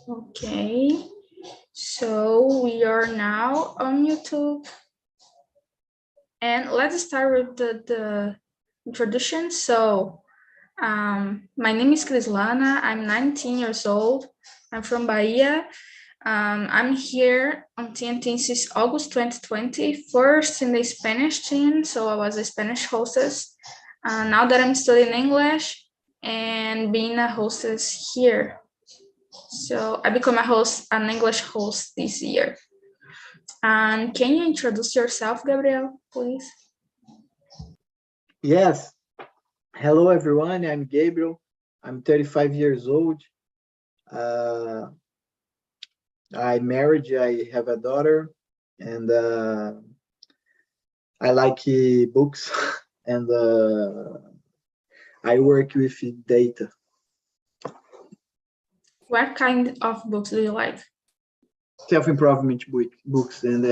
Okay, so we are now on YouTube. And let's start with the introduction. So, my name is Crislana. I'm 19 years old. I'm from Bahia. I'm here on TNT since August 2020, first in the Spanish team, so I was a Spanish hostess. Now that I'm studying English and being a hostess here. So I become an English host this year. Can you introduce yourself, Gabriel, please? Yes. Hello, everyone. I'm Gabriel. I'm 35 years old. I'm married. I have a daughter, and I like books, and I work with data. What kind of books do you like? Self-improvement books and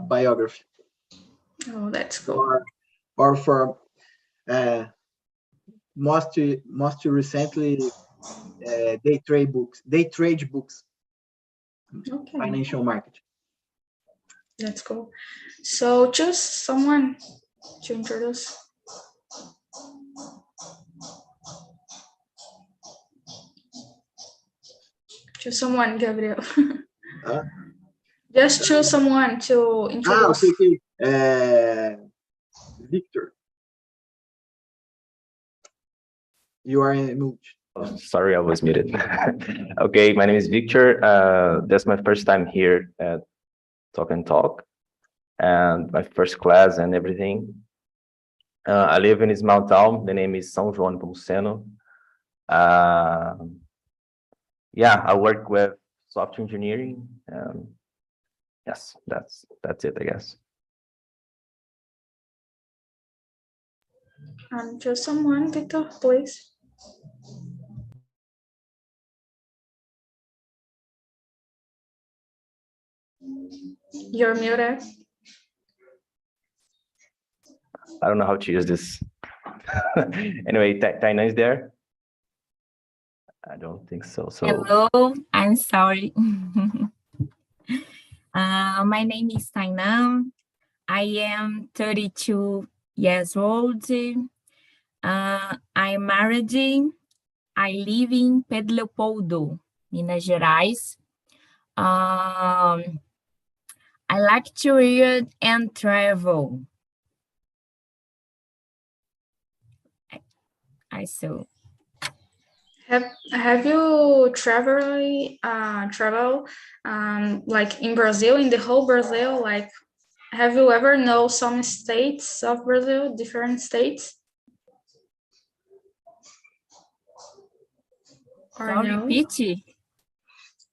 biography. Oh, that's cool. Or for most recently, day trade books. Okay, Financial market. that's cool. So choose someone to introduce. Choose someone, Gabriel. Just choose someone to introduce. Okay. Victor. You are in mute. Oh, sorry, I was muted. Okay, my name is Victor. That's my first time here at Talk and Talk, and my first class and everything. I live in a small town. The name is São João Nepomuceno. Yeah, I work with software engineering. Yes, that's it, I guess. Choose someone, Victor, please. You're muted. I don't know how to use this. Anyway, Taina is there? I don't think so. Hello, I'm sorry. My name is Taina. I am 32 years old. I'm married. I live in Pedro Leopoldo, Minas Gerais. I like to read and travel. Have you traveled like in Brazil, in the whole Brazil? Like, have you ever know some states of Brazil, different states? Or no? Repeat?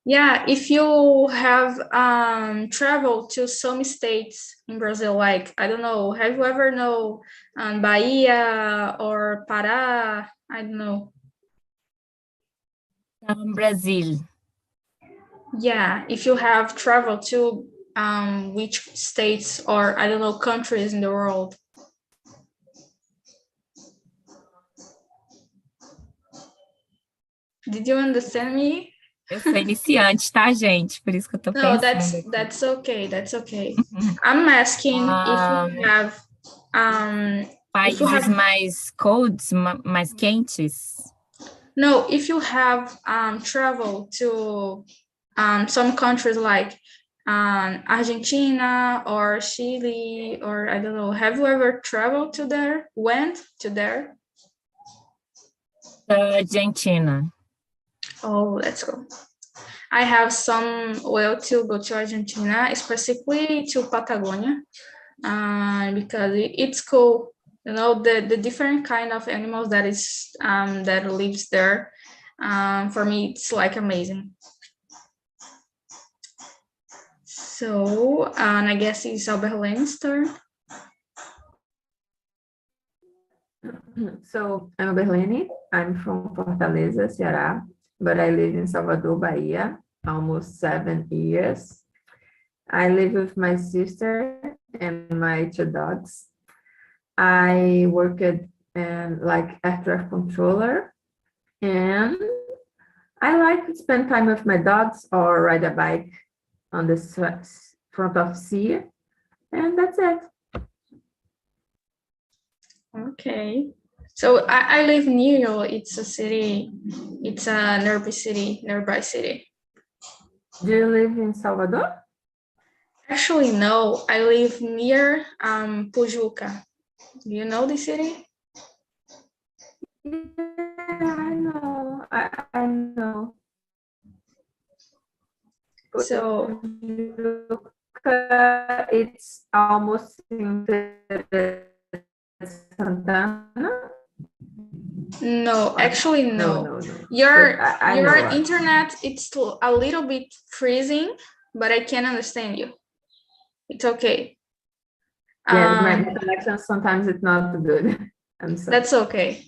Yeah, if you have traveled to some states in Brazil, like, I don't know, have you ever know Bahia or Pará? I don't know. Brazil. Yeah, if you have traveled to which states or, I don't know, countries in the world. Did you understand me? Eu sou iniciante, tá, gente? Por isso que eu tô pensando. No, that's okay. That's okay. I'm asking if you have países mais colds, mais quentes. No, if you have traveled to some countries like Argentina or Chile, or I don't know, have you ever traveled to there? Went to there? Argentina. Oh, let's go. I have some will to go to Argentina, specifically to Patagonia, because it's cool. You know, the different kind of animals that lives there. For me, it's like amazing. So, I guess it's Alberlene's turn. So, I'm Alberlene. I'm from Fortaleza, Ceará, but I live in Salvador, Bahia, almost 7 years. I live with my sister and my 2 dogs. I worked like air traffic controller, and I like to spend time with my dogs or ride a bike on the front of sea, and that's it. Okay. So I live near you. It's a city. It's a nearby city. Do you live in Salvador? Actually, no. I live near Pujuca. Do you know the city? Yeah, I know. I know. So It's almost in Santana. no, actually no. No. Your But I your know. internet it's a little bit freezing, but I can understand you. It's okay. Yeah, my connection sometimes it's not good. I'm sorry. That's okay.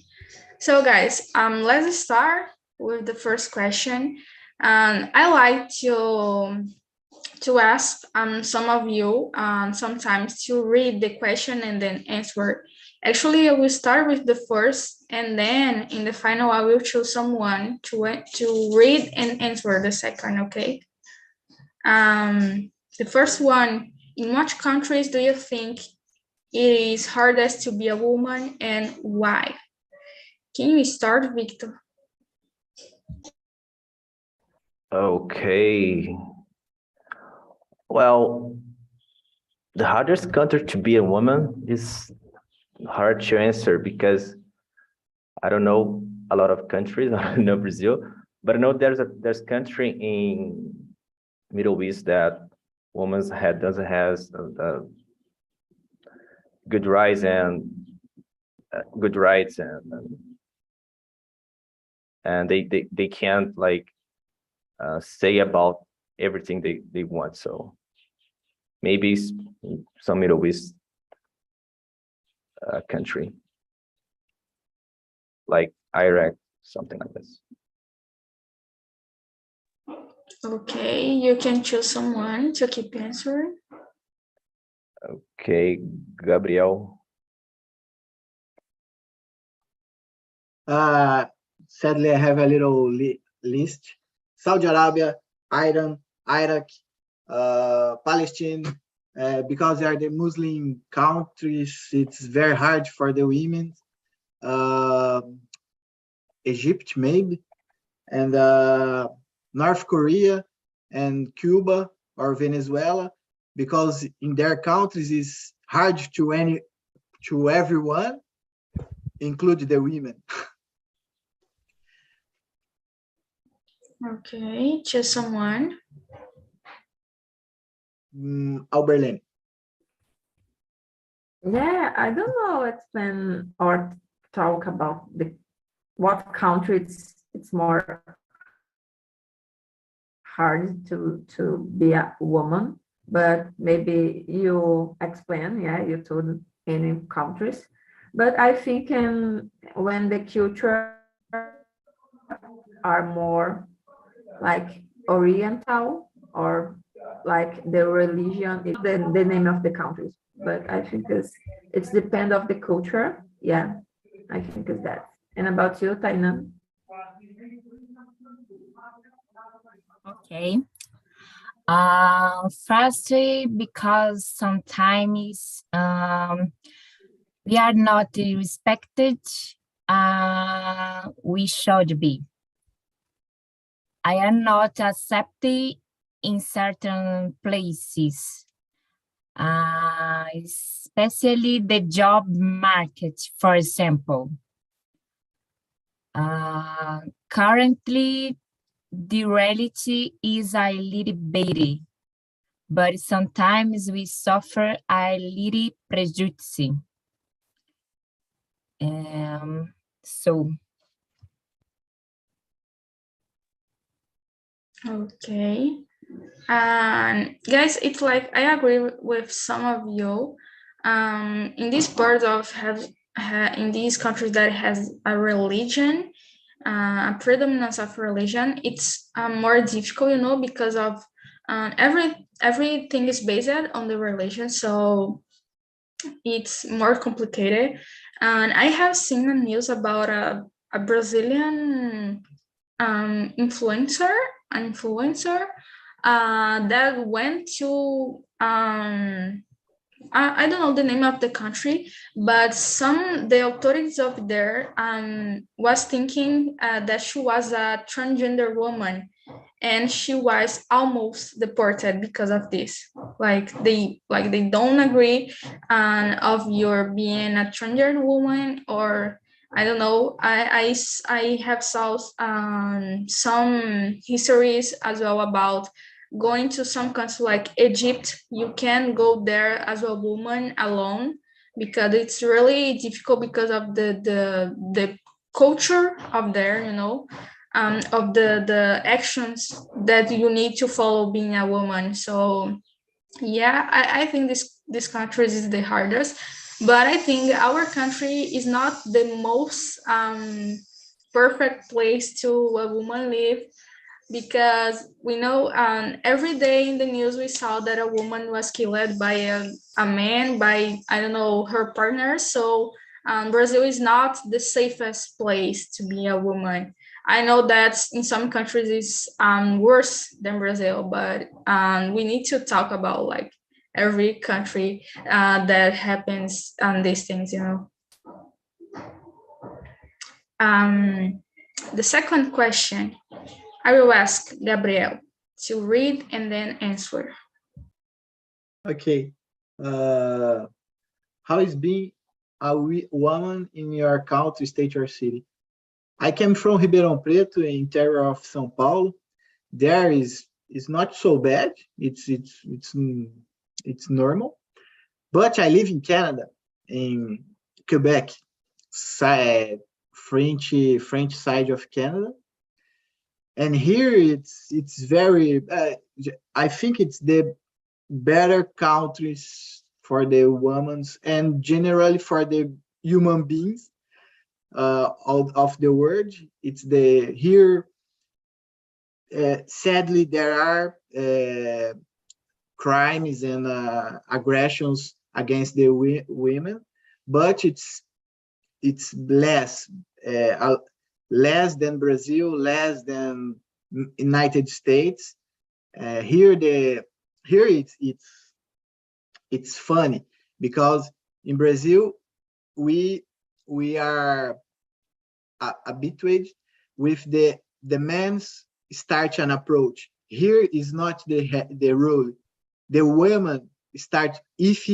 So guys, let's start with the first question. I like to ask some of you sometimes to read the question and then answer. Actually, I will start with the first, and then in the final, I will choose someone to read and answer the second. Okay. The first one: in what countries do you think it is hardest to be a woman, and why? Can you start, Victor? Okay. Well, the hardest country to be a woman is hard to answer because I don't know a lot of countries. I don't know Brazil, but I know there's country in Middle East that women's head doesn't has good rights and and they can't like say about everything they want. So maybe some Middle East country like Iraq, something like this. Okay, you can choose someone to keep answering. Okay, Gabriel. Sadly, I have a little list. Saudi Arabia, Iran, Iraq, Palestine, because they are the Muslim countries, it's very hard for the women. Egypt, maybe, and North Korea and Cuba or Venezuela, because in their countries it's hard to everyone, include the women. Okay, choose someone. Alberlin. Yeah, I don't know. Explain or talk about what country it's more hard to be a woman, but maybe you explain. Yeah, you told any countries, but I think when the culture are more like Oriental or like the religion, the name of the countries. But I think it's depend of the culture. Yeah, I think it's that. And about you, Tainan? Okay. Firstly, because sometimes we are not respected, we should be. I am not accepted in certain places, especially the job market, for example. Currently, the reality is a little bitty, but sometimes we suffer a little prejudice. So. Okay. And guys, it's like I agree with some of you. In this part of in these countries that has a religion, a predominance of religion, it's more difficult, because of everything is based on the religion, so it's more complicated. And I have seen the news about a Brazilian influencer, an influencer that went to I don't know the name of the country, but the authorities of there was thinking that she was a transgender woman, and she was almost deported because of this. They don't agree of your being a transgender woman, or I don't know. I have saw some histories as well about going to some countries like Egypt. You can go there as a woman alone because it's really difficult because of the culture of there, of the actions that you need to follow being a woman. So yeah, I think this country is the hardest, but I think our country is not the most perfect place to a woman live, because we know every day in the news we saw that a woman was killed by a man, by I don't know, her partner. So Brazil is not the safest place to be a woman. I know that in some countries it's worse than Brazil, but we need to talk about like every country that happens on these things, The second question I will ask Gabriel to read and then answer. Okay. How is being a woman in your country, state, or city? I came from Ribeirão Preto, interior of São Paulo. There is not so bad. It's normal. But I live in Canada, in Quebec, French side of Canada. And here it's very, I think it's the better countries for the women and generally for the human beings of the world. It's here, sadly, there are crimes and aggressions against the women, but it's less. Less than Brazil, less than United States. Here it's funny because in Brazil we are habituated with the man's start an approach. Here is not the rule. The woman start, if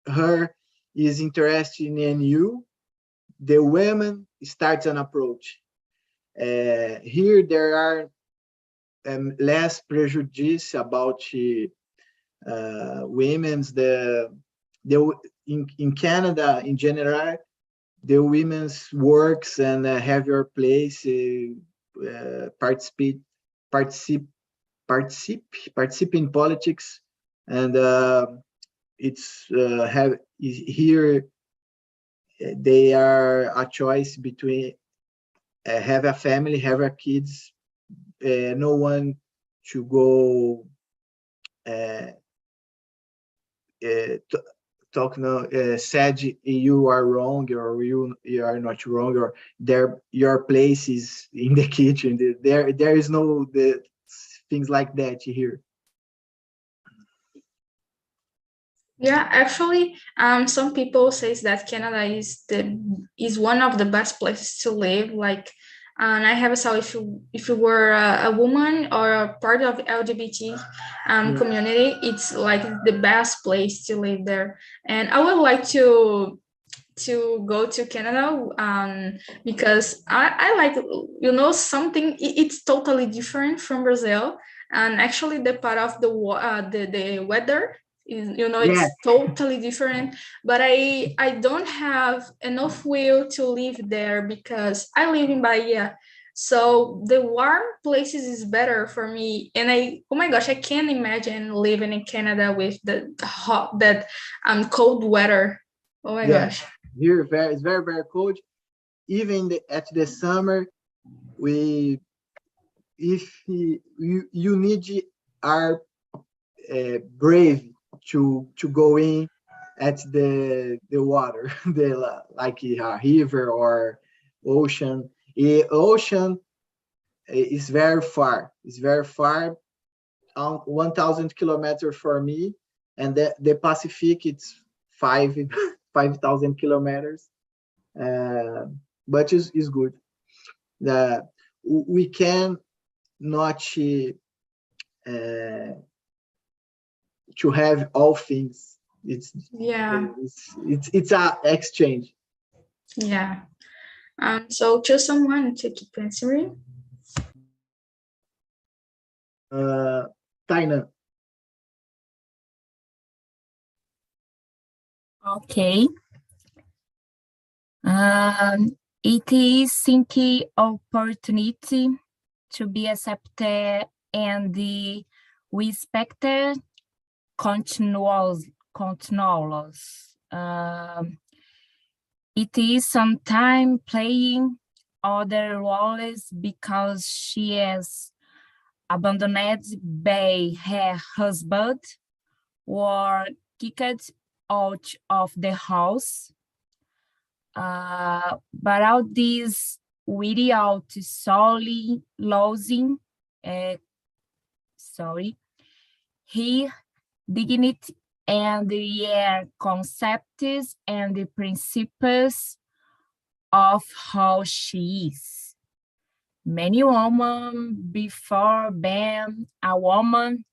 her is interested in you, the woman starts an approach. Here there are less prejudice about women's. In Canada in general, the women's works and have your place, participate in politics, and here they are a choice between have a family, have a kids, no one to go talk no said you are wrong or you are not wrong, or your place is in the kitchen. There is no things like that here. Yeah, actually, some people says that Canada is one of the best places to live. Like, and I have a thought, if you were a woman or a part of LGBT community, it's like the best place to live there. And I would like to go to Canada because I like, something. It's totally different from Brazil, and actually the part of the weather is, Yes. it's totally different. But I don't have enough will to live there because I live in Bahia. So the warm places is better for me, and oh my gosh, I can't imagine living in Canada with the hot, that cold weather. Oh my gosh. Here it's very, very cold. Even at the summer, if you need are brave to go in at the water, like a river or ocean. Ocean it's very far. It's very far, 1,000 kilometers for me, and the Pacific it's 5,000 kilometers. But it's good. We can not to have all things. It's a exchange. Yeah. So choose someone to keep answering. Tainan. Okay. It is seeking opportunity to be accepted and respected continuous. It is sometimes playing other roles because she is abandoned by her husband or kicked out of the house. But all this without solely losing, her dignity and their concepts and the principles of how she is. Many women before being a woman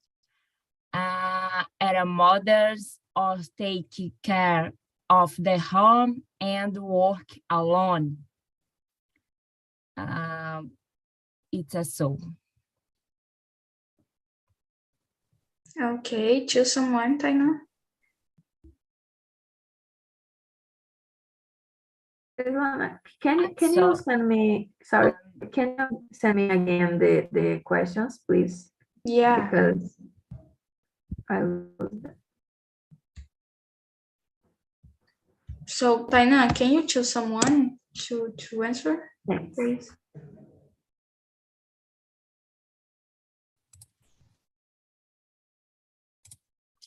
are mothers or take care of the home and work alone. It's a so. Okay, choose someone, Tainan. Can you send me, sorry, can you send me again the questions, please? Yeah. Because I lost that. So Tainan, can you choose someone to answer, Thanks. please?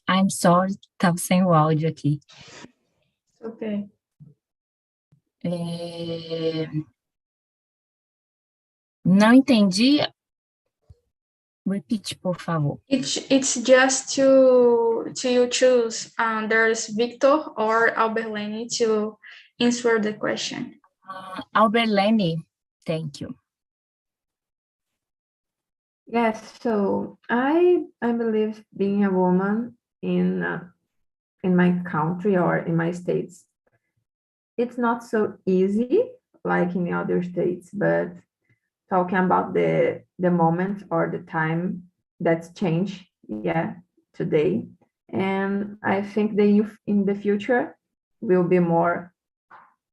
I'm sorry, estava sem o áudio aqui. Okay. Não entendi. Repeat, por favor. It's just to you choose. There's Victor or Alberlene to answer the question. Alberlene, thank you. Yes, so I believe being a woman in my country or in my states, it's not so easy like in the other states, but talking about the moment or the time that's changed, yeah, today. And I think the youth in the future will be more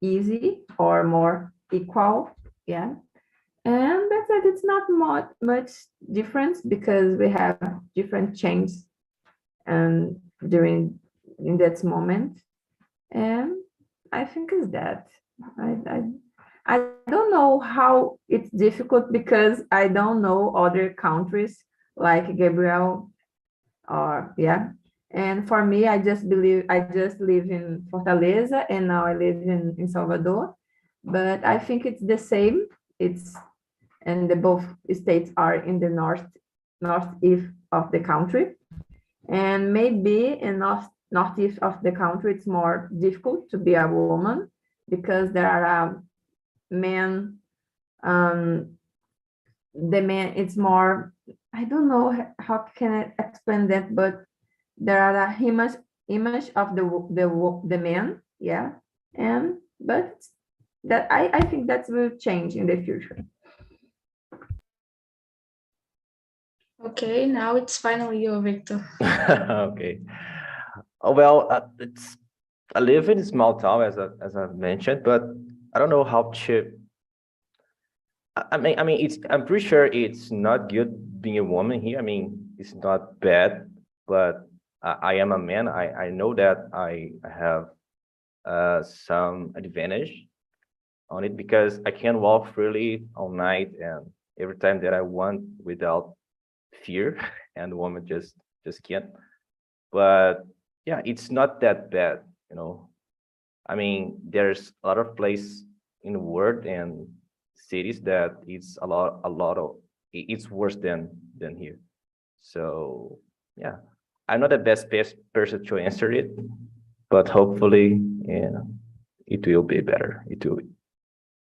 easy or more equal, yeah. And that's it. It's not much difference because we have different changes and during in that moment. And I think is that I don't know how it's difficult because I don't know other countries like Gabriel or yeah. And for me, I just live in Fortaleza and now I live in Salvador. But I think it's the same. And the both states are in the northeast of the country. And maybe in northeast of the country, it's more difficult to be a woman because there are men. The man, it's more, I don't know how can I explain that, but there are a image of the man, yeah. And but that I think that will change in the future. Okay, now it's finally you, Victor. Okay. Oh, well, I live in a small town, as I mentioned, but I don't know how to. I mean, I'm pretty sure it's not good being a woman here. I mean, it's not bad, but I am a man. I know that I have some advantage on it because I can walk freely all night and every time that I want without fear, and the woman just can't. But yeah, it's not that bad, you know. I mean, there's a lot of places in the world and cities that it's a lot it's worse than here. So yeah, I'm not the best person to answer it, but hopefully, yeah, it will be better. It will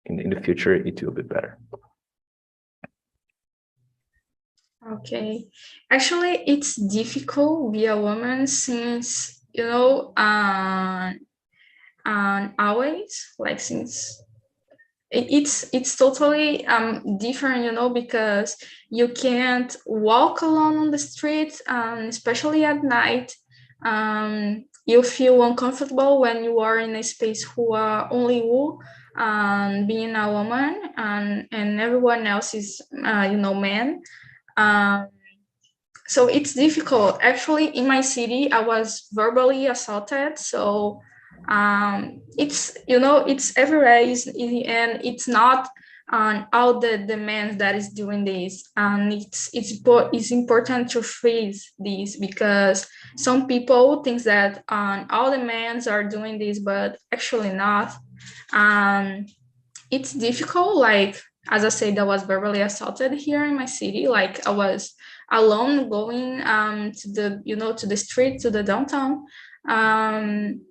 in the future. It will be better. Okay. Actually, it's difficult be a woman since, you know, always, like since it's totally different, you know, because you can't walk alone on the street, especially at night. You feel uncomfortable when you are in a space who are only you, being a woman, and everyone else is, you know, men. So it's difficult. Actually, in my city, I was verbally assaulted. So it's, you know, it's everywhere, and it's not all the men that is doing this. And it's important to freeze this, because some people think that all the men are doing this, but actually not. It's difficult. Like, as I said, I was verbally assaulted here in my city. Like, I was alone going to the, you know, to the street, to the downtown. And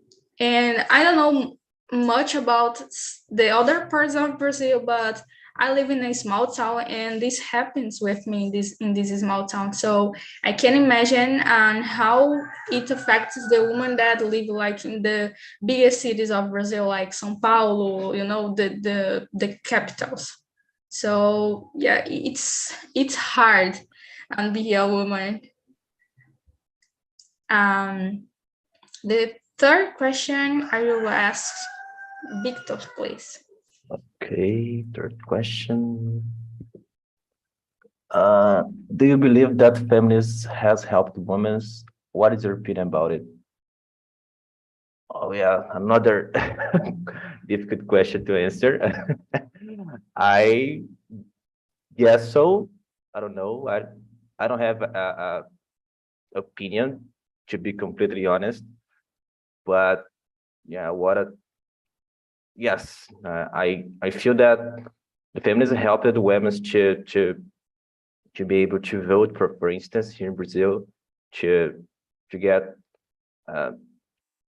I don't know much about the other parts of Brazil, but I live in a small town, and this happens with me in this small town. So I can imagine how it affects the women that live like in the biggest cities of Brazil, like São Paulo, you know, the capitals. So yeah, it's hard and be a woman. The third question I will ask Victor, please. Okay, third question. Do you believe that feminism has helped women? What is your opinion about it? Oh yeah, another difficult question to answer. I guess so. I don't know. I don't have a opinion, to be completely honest. But yeah, yes, I feel that the feminism helped the women to be able to vote, for instance, here in Brazil, to get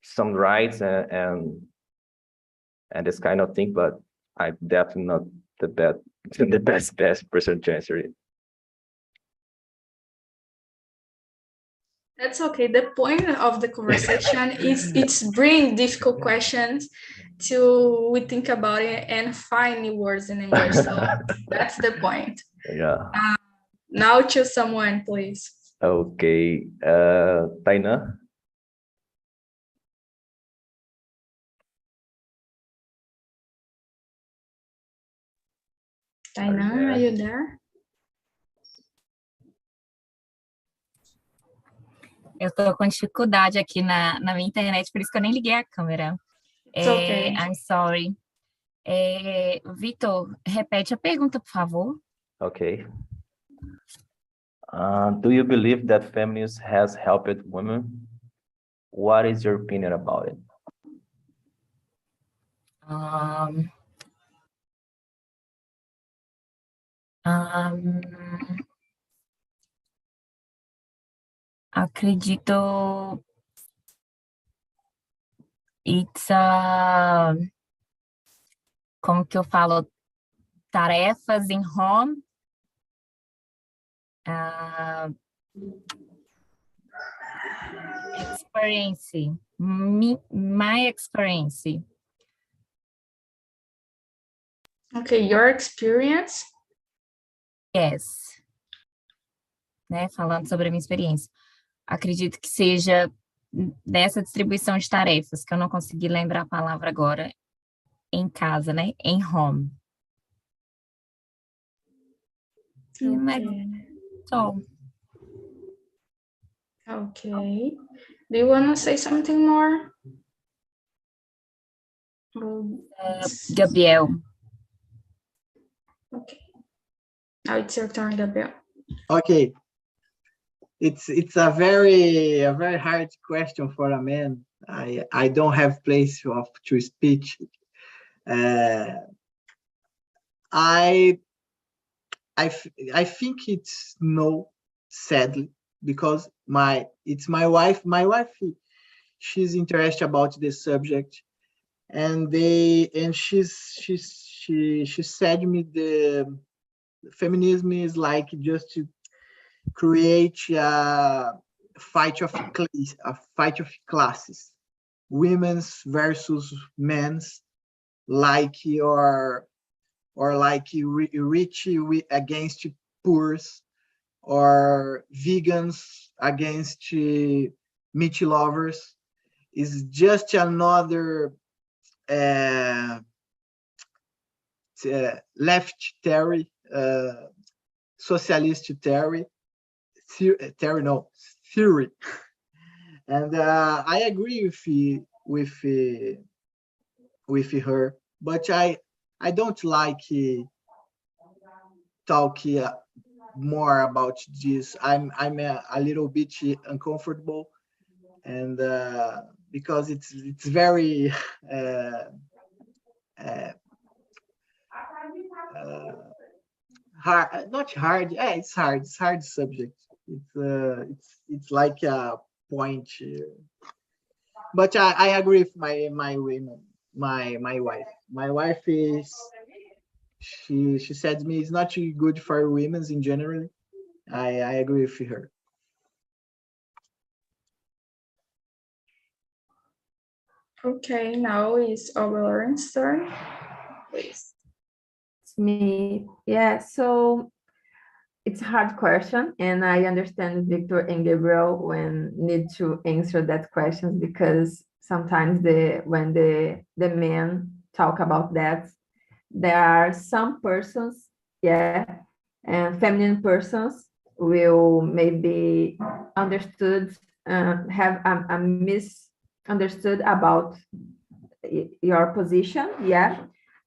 some rights and this kind of thing. But I'm definitely not the best person to answer it. That's okay. The point of the conversation is it's bring difficult questions to we think about it and find new words in English. So that's the point. Yeah. Now choose someone, please. Okay. Taina. Taina, are you there? Eu tô com dificuldade aqui na minha internet, por isso que eu nem liguei a câmera. It's okay. I'm sorry. Vitor, repete a pergunta, por favor. Okay. Do you believe that feminism has helped women? What is your opinion about it? Acredito como que eu falo, tarefas em home, experience, my experience. Okay, your experience? Yes. Né, falando sobre a minha experiência. Acredito que seja dessa distribuição de tarefas, que eu não consegui lembrar a palavra agora, em casa, né? Em home. So. Okay. Do you want to say something more? Gabriel. Okay. Now it's your turn, Gabriel. Okay. It's a very hard question for a man. I don't have place to speak. I I think it's no, sadly, because it's my wife. My wife, she's interested about this subject, and she said me the feminism is like just to create a fight of classes, women's versus men's, like or like rich against poors, or vegans against meat lovers. Is just another left theory, socialist theory, theory. And I agree with her, but I don't like talk more about this. I'm a little bit uncomfortable, and because it's very uh, hard, not hard. Yeah, it's hard. It's hard subject. It's like a point. But I agree with my women, my wife. My wife is she said to me it's not good for women in general. I agree with her. Okay, now is Lauren's turn, please. It's me. Yeah, so it's a hard question, and I understand Victor and Gabriel when need to answer that question, because sometimes when the men talk about that, there are some persons, yeah, and feminine persons will maybe understood, have a misunderstood about your position, yeah.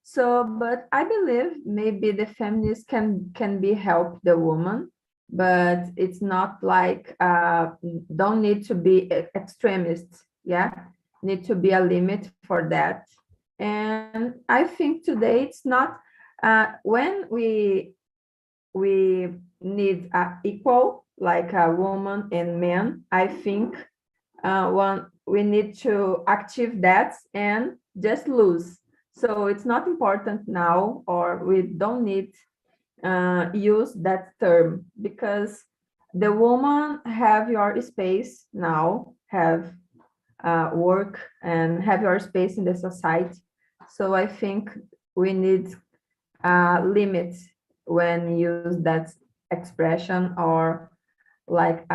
So, but I believe maybe the feminists can be help the woman, but it's not like don't need to be extremists, yeah. Need to be a limit for that. And I think today it's not when we need equal, like a woman and men. I think one we need to active that and just lose. So it's not important now, or we don't need use that term, because the woman have your space now, have work and have your space in the society. So I think we need limits when use that expression, or like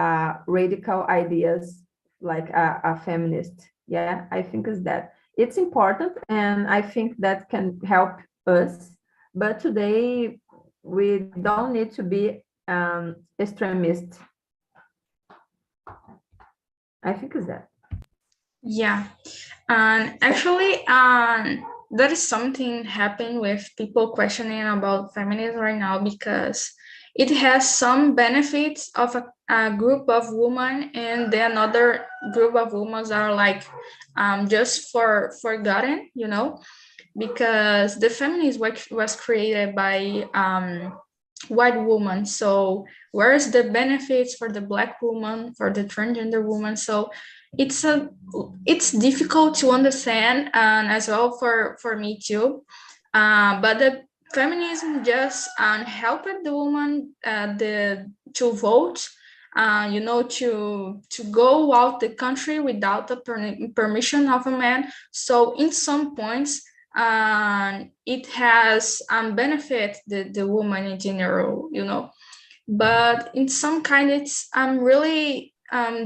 radical ideas, like a feminist. Yeah, I think is that it's important, and I think that can help us. But today we don't need to be extremist. I think is that. Yeah, and actually, there is something happening with people questioning about feminism right now, because it has some benefits of a group of women, and then another group of women are like just forgotten, because the feminism was created by white woman. So where's the benefits for the Black woman, for the transgender woman? So it's difficult to understand, and as well for me too. But the feminism just helped the woman to vote, to go out the country without the permission of a man. So in some points, it has benefit the woman in general, but in some kind it's really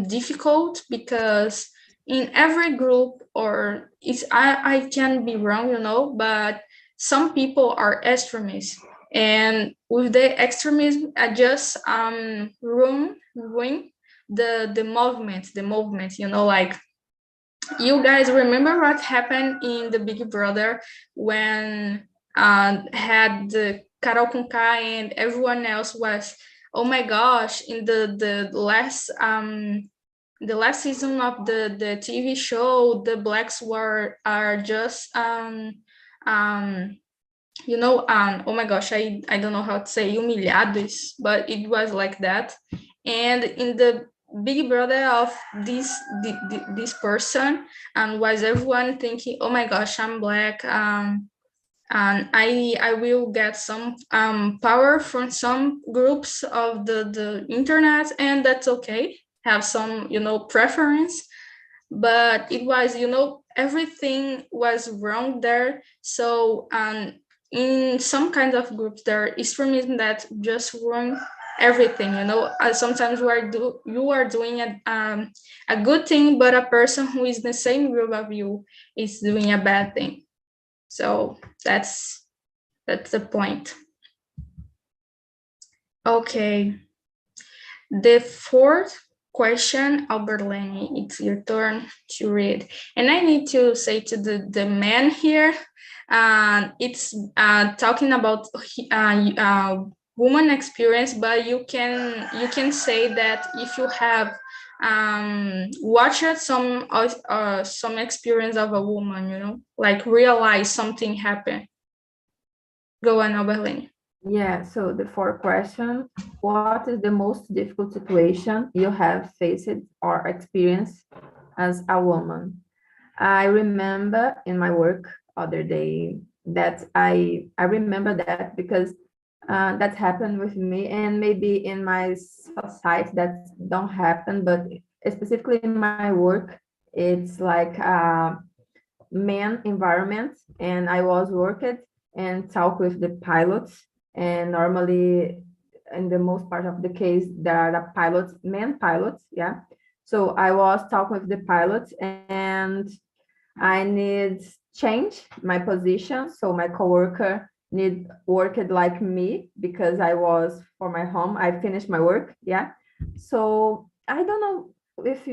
difficult, because in every group, or I can be wrong, but some people are extremists, and with the extremism I just ruin the movement, like, you guys remember what happened in the Big Brother when had the Carol Conká and everyone else was, oh my gosh, in the last season of the TV show, the Blacks are just oh my gosh, I don't know how to say humilhados, but it was like that. And in the big brother of this person, and was everyone thinking, oh my gosh, I'm black, and I will get some power from some groups of the internet, and that's okay. Have some preference, but it was everything was wrong there. So in some kind of groups there is extremism that just ruin everything. Sometimes you are doing a good thing, but a person who is the same group of you is doing a bad thing. So that's the point. Okay, the fourth question, Albertini, it's your turn to read. And I need to say to the man here, it's talking about woman experience, but you can say that if you have watched some experience of a woman, like realize something happened. Go on, Albertini. Yeah, so the fourth question, what is the most difficult situation you have faced or experienced as a woman? I remember in my work other day that I remember that because that happened with me, and maybe in my society that don't happen, but specifically in my work, it's like a man environment, and I was working and talk with the pilots, and normally in the most part of the case there are the pilots, men pilots, yeah. So I was talking with the pilots, and I need change my position. So my coworker need worked like me because I was for my home. I finished my work. Yeah. So I don't know if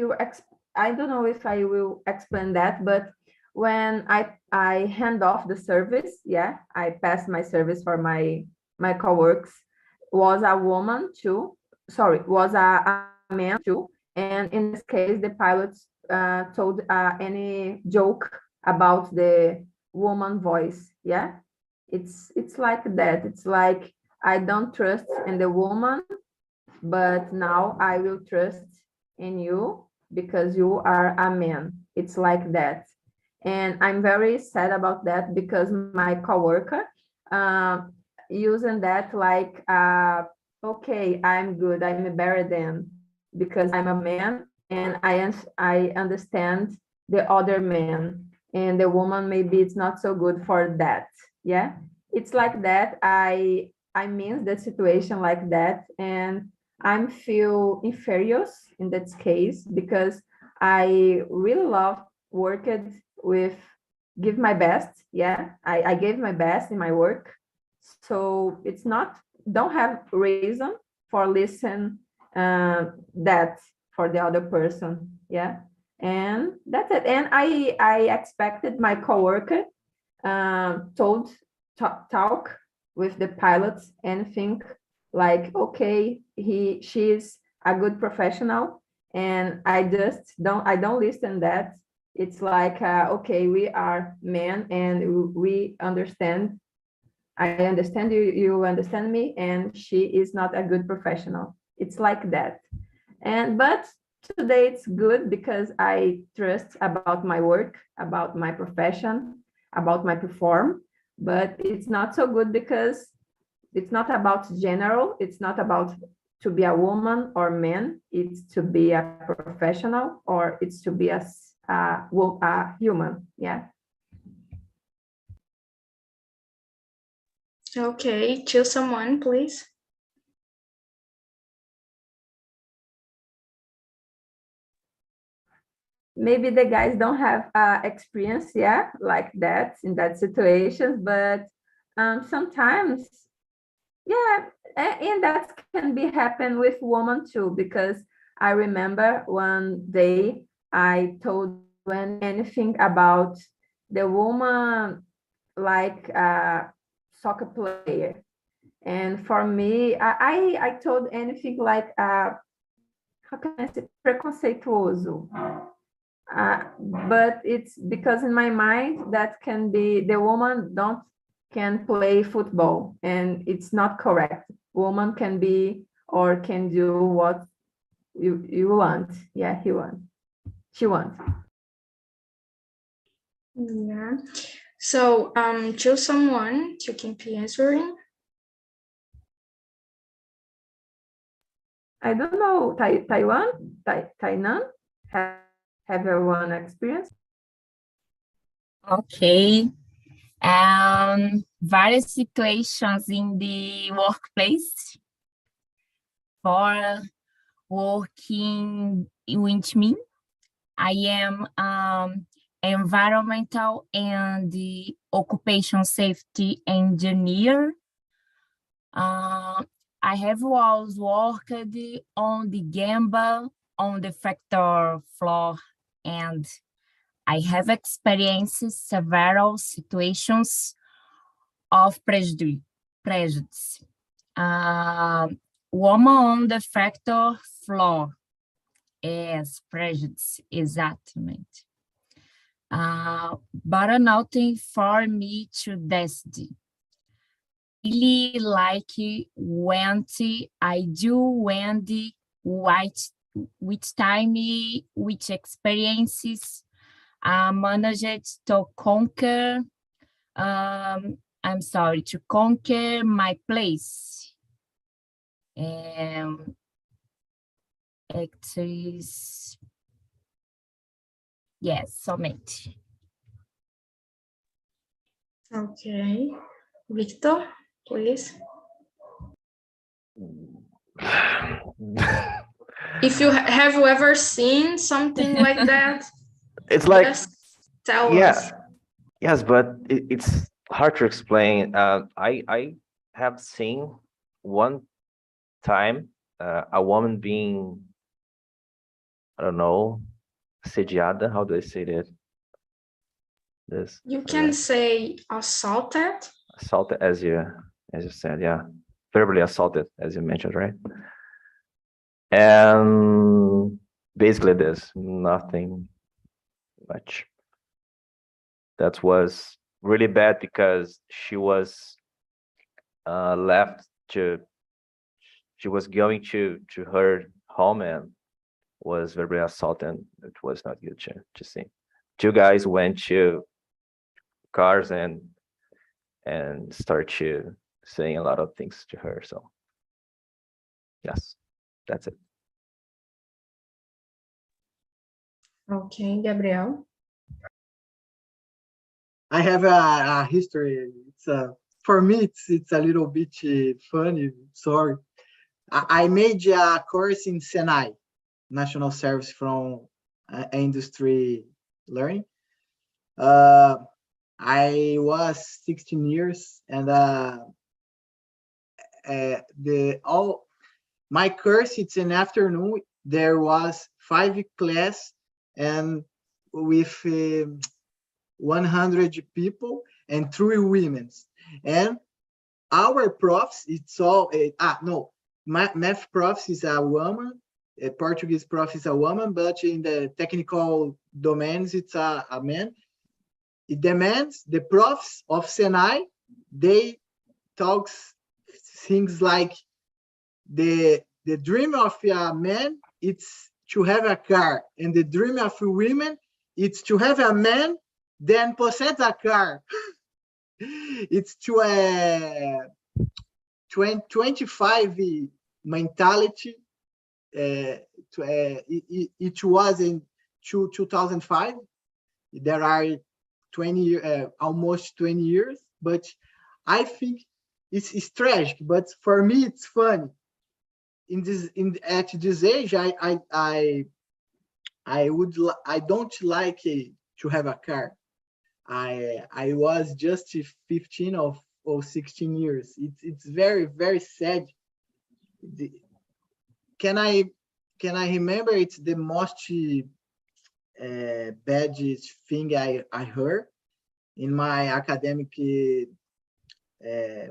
I don't know if I will explain that, but when I hand off the service, yeah, I pass my service for my coworkers, was a woman too. Sorry, was a man too. And in this case, the pilots told any joke about the woman voice. Yeah, it's like that. It's like I don't trust in the woman, but now I will trust in you because you are a man. It's like that. And I'm very sad about that because my coworker uh, using that like, okay, I'm good, I'm better than because I'm a man, and I understand the other man, and the woman maybe it's not so good for that. Yeah, it's like that. I mean the situation like that, and I'm feel inferior in that case because I really love working with give my best. Yeah, I gave my best in my work, so it's not don't have reason for listen that for the other person. Yeah, and that's it. And I expected my coworker told talk with the pilots and think like, okay, she's a good professional, and I don't listen that. It's like, okay, we are men and we understand. I understand you, you understand me, and she is not a good professional. It's like that. And but today it's good because I trust about my work, about my profession, about my perform. But it's not so good because it's not about general. It's not about to be a woman or man. It's to be a professional, or it's to be a human. Yeah. Okay, choose someone, please. Maybe the guys don't have experience, yeah, like that in that situations, but sometimes, yeah, and that can be happen with women too, because I remember one day I told when anything about the woman like a soccer player, and for me, I told anything like how can I say preconceituoso. But it's because in my mind that can be the woman don't can play football, and it's not correct. Woman can be or can do what you want. Yeah, he wants. She wants. Yeah. So choose someone to keep answering. I don't know, Tainan, have everyone experience? Okay. Various situations in the workplace for working with me. I am environmental and the occupation safety engineer. I have always worked on the gamble on the factory floor, and I have experienced several situations of prejudice. Woman on the factory floor is prejudice, exatamente. But nothing for me to decide. Really like when I do when the which time, which experiences managed to conquer, to conquer my place. It is, yes, somente. Okay. Victor, please. If you have you ever seen something like that, It's like, just tell yeah, us. yes, but it's hard to explain. I have seen one time a woman being, I don't know, sediada. How do I say that? This You can say assaulted. assaulted, as you said, yeah, verbally assaulted, as you mentioned, right? And basically, there's nothing much. That was really bad because she was left to. She was going to her home and was verbally assaulted. It was not good to see. Two guys went to cars and start to saying a lot of things to her. So yes, that's it. Okay, Gabriel. I have a history. It's for me, it's a little bit funny. Sorry, I made a course in Senai, National Service from Industry Learning. I was 16 years, and my course, it's an afternoon. There was 5 class and with 100 people and 3 women. And our profs, it's all no, math profs is a woman, a Portuguese prof is a woman, but in the technical domains it's a man. It demands the profs of Senai, they talks things like the dream of a man, it's to have a car, and the dream of women, it's to have a man, then possess a car. It's to a 25 mentality. It was in 2005. There are almost 20 years, but I think it's tragic. But for me, it's funny. At this age, I don't like to have a car. I was just 15 or 16 years. It's very, very sad. Can I remember? It's the most bad thing I heard in my academic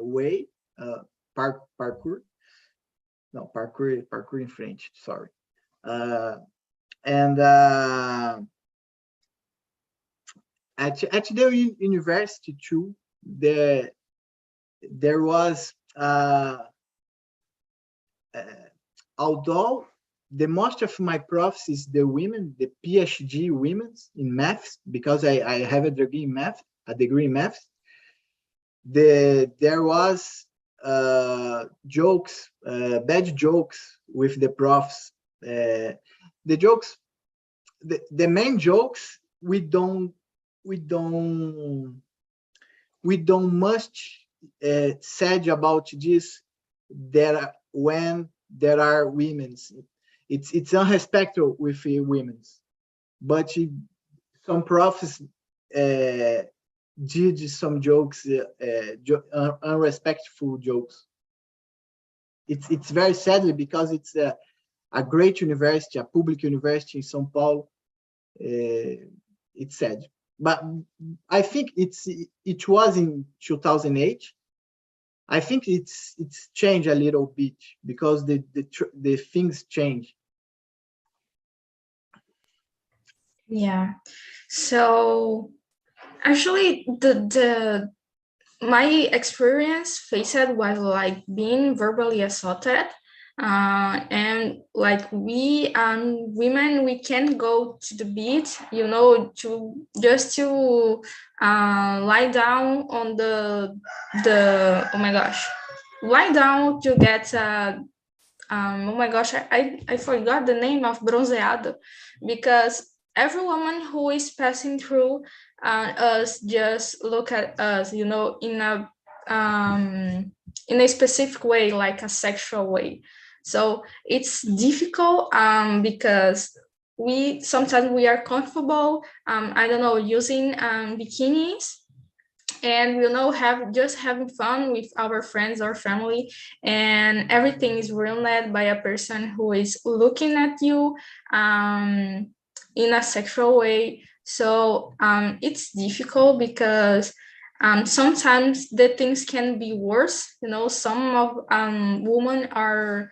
way. Parkour. No, parkour in French. Sorry. And at the university too, there was, although the most of my profs is the women, the PhD women in maths, because I have a degree in math, there was jokes, bad jokes with the profs. The jokes, the main jokes, we don't much said about this there when there are women's. It's unrespectful with women's, but some profs did some jokes, unrespectful jokes. It's very sadly, because it's a great university, a public university in São Paulo. It's sad, but I think it was in 2008. I think it's changed a little bit, because the things change. Yeah. So actually, my experience faced was like being verbally assaulted, and like we women, we can't go to the beach, to lie down on the oh my gosh, lie down to get oh my gosh, I forgot the name of bronzeado, because every woman who is passing through us just look at us, in a specific way, like a sexual way. So it's difficult because sometimes we are comfortable, I don't know, using bikinis, and having fun with our friends or family, and everything is ruined by a person who is looking at you in a sexual way. So it's difficult, because sometimes the things can be worse. Some of women are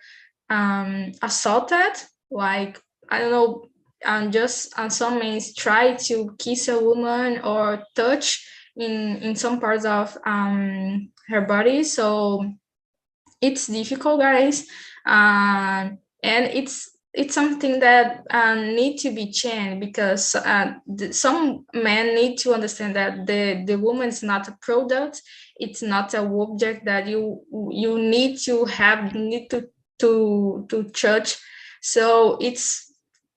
assaulted, like, I don't know, just some men try to kiss a woman or touch in some parts of her body. So it's difficult, guys, and it's something that need to be changed, because some men need to understand that the woman is not a product. It's not an object that you need to have, need to judge. So it's,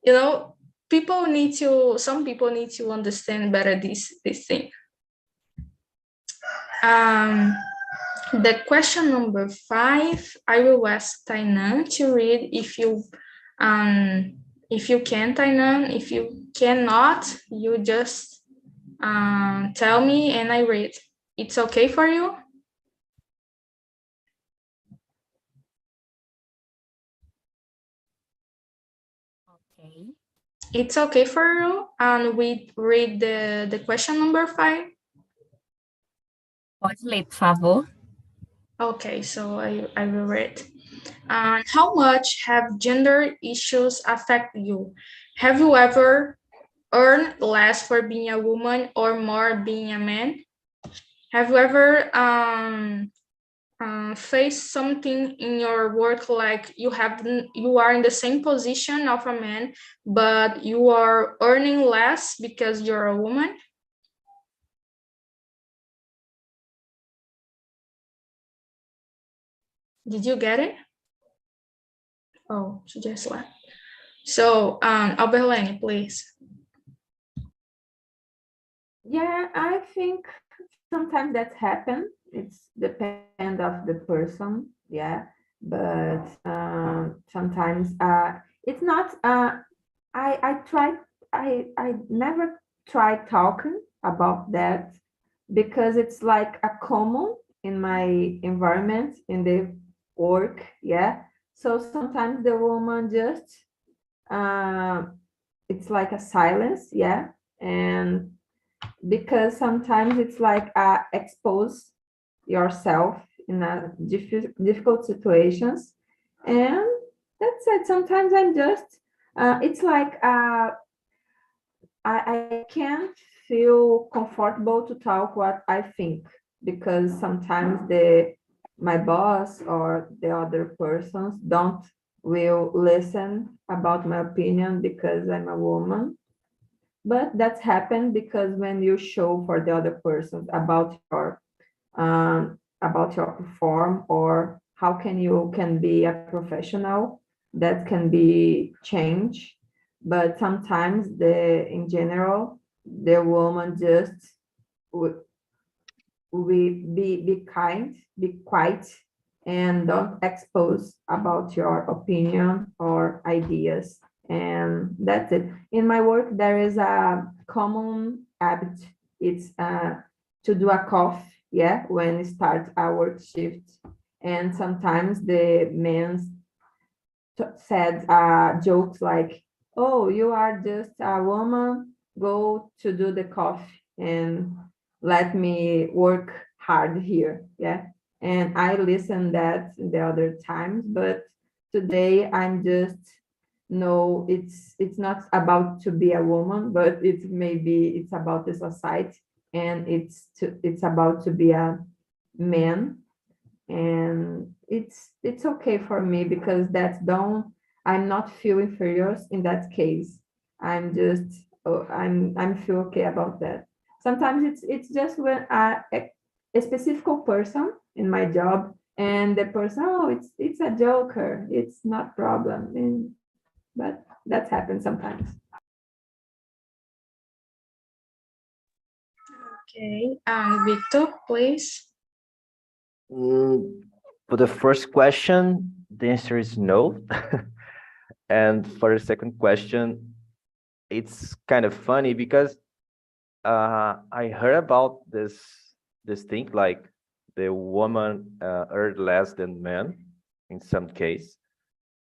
some people need to understand better this thing. The question number 5, I will ask Tainan to read. If you can, Tainan. If you cannot, you just tell me and I read. It's okay for you? Ok. It's okay for you? And we read the question number 5? Pode ler, por favor. Okay, so I will read. How much have gender issues affect you? Have you ever earned less for being a woman or more being a man? Have you ever faced something in your work, like you are in the same position of a man, but you are earning less because you're a woman? Did you get it? Oh, she just left. So, Alberlene, please. Yeah, I think sometimes that happens. It's depend of the person, yeah. But sometimes it's not. I never try talking about that, because it's like a common in my environment, in the work, yeah. So sometimes the woman just it's like a silence, yeah. And because sometimes it's like expose yourself in a difficult situations, and that's it. Sometimes I'm just it's like I can't feel comfortable to talk what I think, because sometimes my boss or the other persons don't will listen about my opinion because I'm a woman. But that's happened because when you show for the other person about your perform or how can be a professional, that can be changed. But sometimes in general, the woman just we be kind, be quiet, and don't expose about your opinion or ideas. And that's it. In my work, there is a common habit. It's to do a cough, yeah, when we start our work shift. And sometimes the men said jokes like, "Oh, you are just a woman. Go to do the coffee and let me work hard here." Yeah. And I listened that the other times, but today I'm just no, it's not about to be a woman, but it's about the society, and it's about to be a man. And it's okay for me because I'm not feel inferior in that case. I'm just I'm feel okay about that. Sometimes it's just when a specific person in my job, and the person, oh, it's a joker, it's not problem. But that happens sometimes. Okay, Victor, please. For the first question, the answer is no. And for the second question, it's kind of funny because I heard about this thing like the woman earned less than men in some case.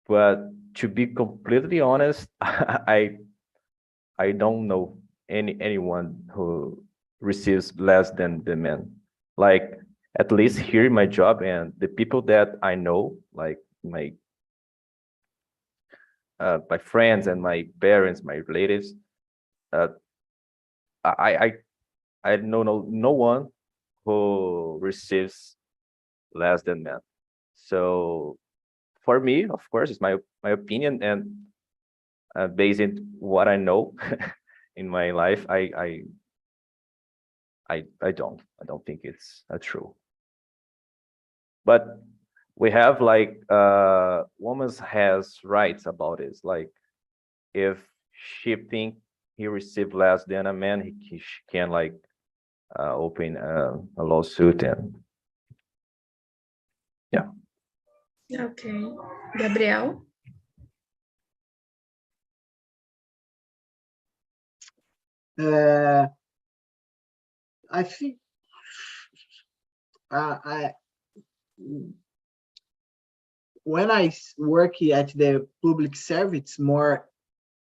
But to be completely honest, I don't know anyone who receives less than the men. Like at least here in my job and the people that I know, like my friends and my parents, my relatives, uh, I know no one who receives less than men. So for me, of course, it's my opinion, and based on what I know in my life, I don't think it's true. But we have like woman has rights about this. Like if she think he received less than a man, she can like open a lawsuit and yeah. Okay, Gabriel. I think I when I work at the public service, it's more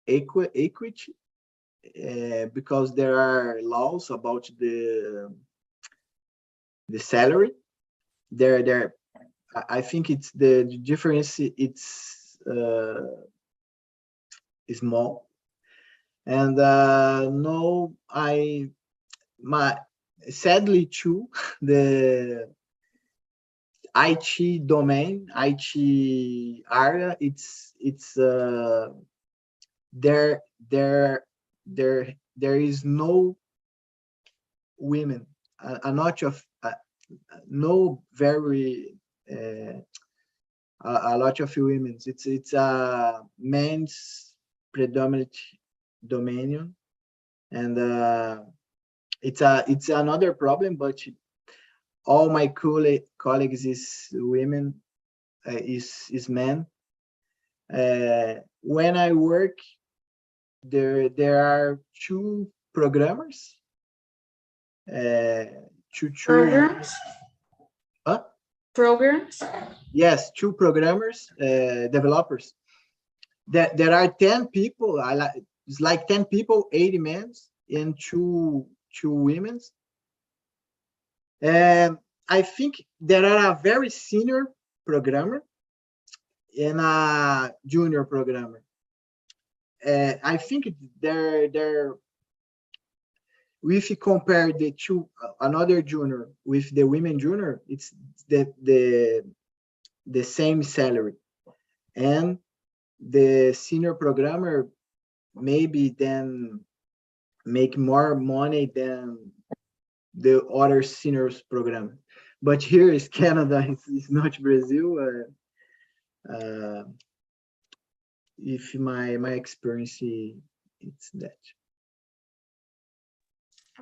equity because there are laws about the salary. There, I think it's the difference. It's small, and no, sadly too the IT domain, IT area, it's there there is no women, a lot of no very a lot of women. It's a men's predominant domain, and it's another problem, but all my colleagues is women, is men. When I work, there are two programmers, two Programs. huh? Programs. Yes, two programmers, developers. There are 10 people. It's like 10 people, 80 men, and two women. And I think there are a very senior programmer and a junior programmer. I think if you compare the two, another junior with the women junior, it's the same salary, and the senior programmer maybe then make more money than the other seniors program. But here is Canada, it's not Brazil. If my experience, it's that.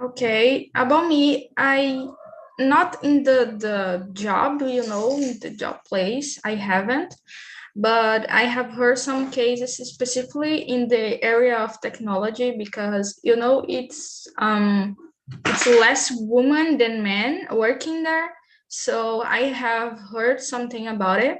Okay, about me, I not in the job, you know, in the job place, I haven't, but I have heard some cases specifically in the area of technology because you know it's less women than men working there. So I have heard something about it,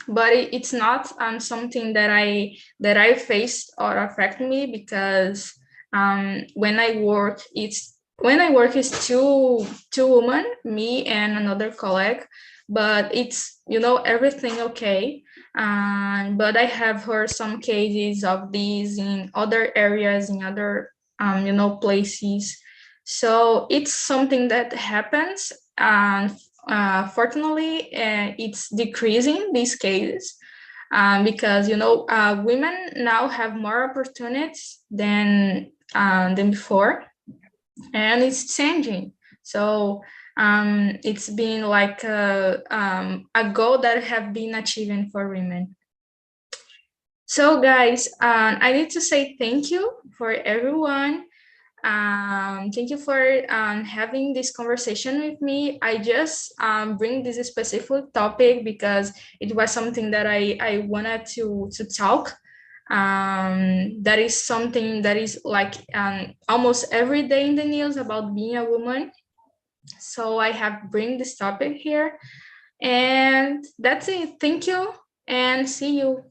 but it's not something that I faced or affect me because when I work it's two women, me and another colleague, but it's you know everything okay. But I have heard some cases of these in other areas, in other you know places. So it's something that happens, and fortunately, it's decreasing these cases because you know women now have more opportunities than before, and it's changing. So it's been like a goal that have been achieving for women. So guys, I need to say thank you for everyone. Thank you for having this conversation with me. I just bring this specific topic because it was something that I wanted to talk. That is something that is like almost every day in the news about being a woman. So I have bring this topic here, and that's it. Thank you, and see you.